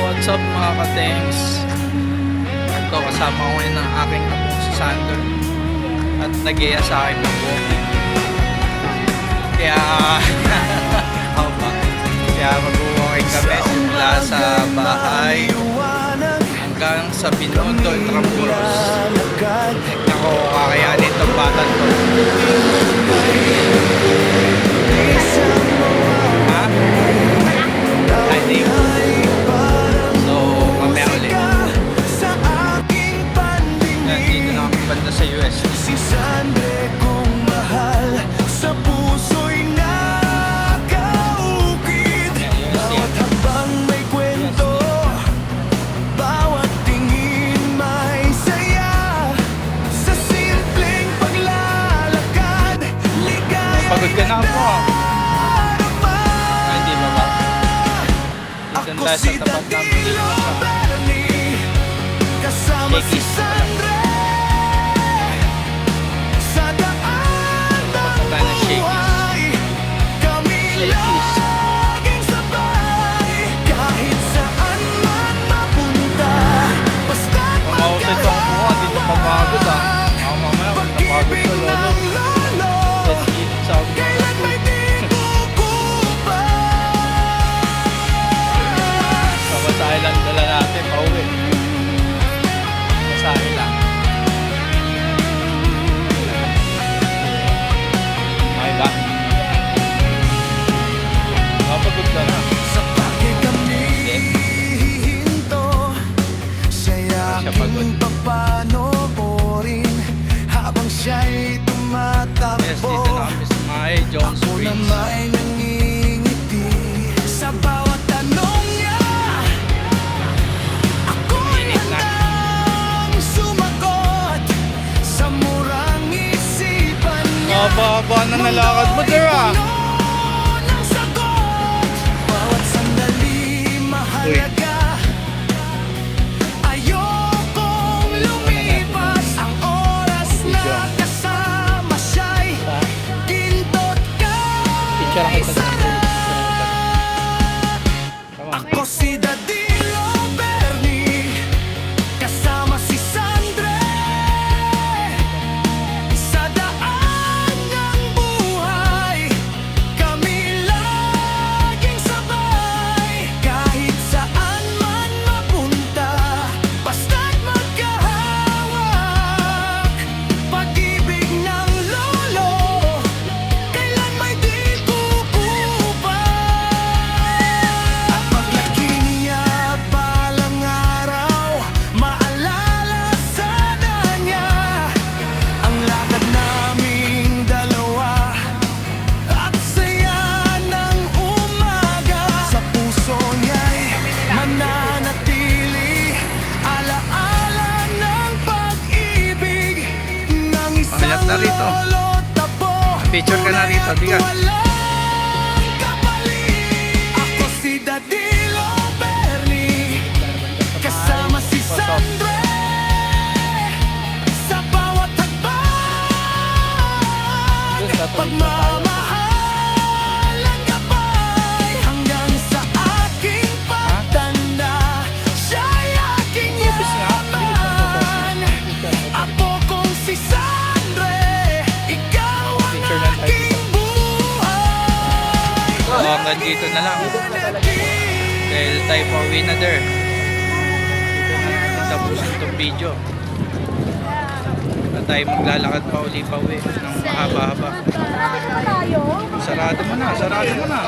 What's up mga ka-thanks? Ito kasama ko ngayon ng aking apong si Sander at nag-iya sa akin ng walking. Kaya kaya mag-walking kami simula sa bahay hanggang sa Binondo Intramuros. Ako kakayanin itong batan to. Ha? I think so, mamaya ulit. Nandito na kami banda sa US. Si Sandre kong mahal, sa puso'y nakaukit. Bawat habang may kwento, bawat tingin may saya. Sa simpleng paglalakad, ligay Pagod ka na po. Ay, hindi ba ba? Listen tayo sa tapat namin dito sa kasama si Sandre sa daan ng buhay. Kami laging sabay, kahit saan man mapunta. Basta't Pumautot ako mukha, di na pamagod ah. Ako mamaya, kung napagod ko lolo. Let's eat some. kailan may di kukupa. Pamasahe lang dala natin, pauwi. Pamasahe lang. Okay ba? Mapagod ka na. Sa bagay kami hihinto, siya'y Siya pagod. aking papanoorin habang siya'y Yes, tumatakbo. dito na kami sa May Jones Ako na Bridge. may nangingiti sa bawat tanong niya. Ako'y Init na. handang sumagot sa murang isipan niya. Haba-haba na nalakad mo, there ah. Puno ng sagot, bawat sandali mahalaga. Ayokong lumipas ang oras na kasama siya'y gintot Picture kay kita. sarap. Come on. Ako si Dadilo Bernie, kasama si Sandre sa daan ng buhay. Kami laging sabay, kahit saan man mapunta. Basta't magkahawak, pag-ibig ng lolo, kailan may di kukupa. At paglaki niya balang araw, maalala sana niya ang lakad naming dalawa at saya ng umaga. Sa puso niya'y mananatili alaala ng pag-ibig ng isang Pamilyar na rito. lolo't apo. Picture ka na rito, di ka? Walang kapalit. Ako si Dadilo Bernie, kasama si Sandre sa bawat hakbang. Pagmamahal ang gabay hanggang sa aking pagtanda. Siya'y aking yaman. Apo kong si Sandre, ikaw ang Picture lang tayo aking buhay. So, hanggang dito na lang. Dahil tayo pauwi na there. Dito na natin tapusin itong video. At tayo maglalakad pa uli pauwi ng mahaba-haba. Sarado mo na, sarado mo na.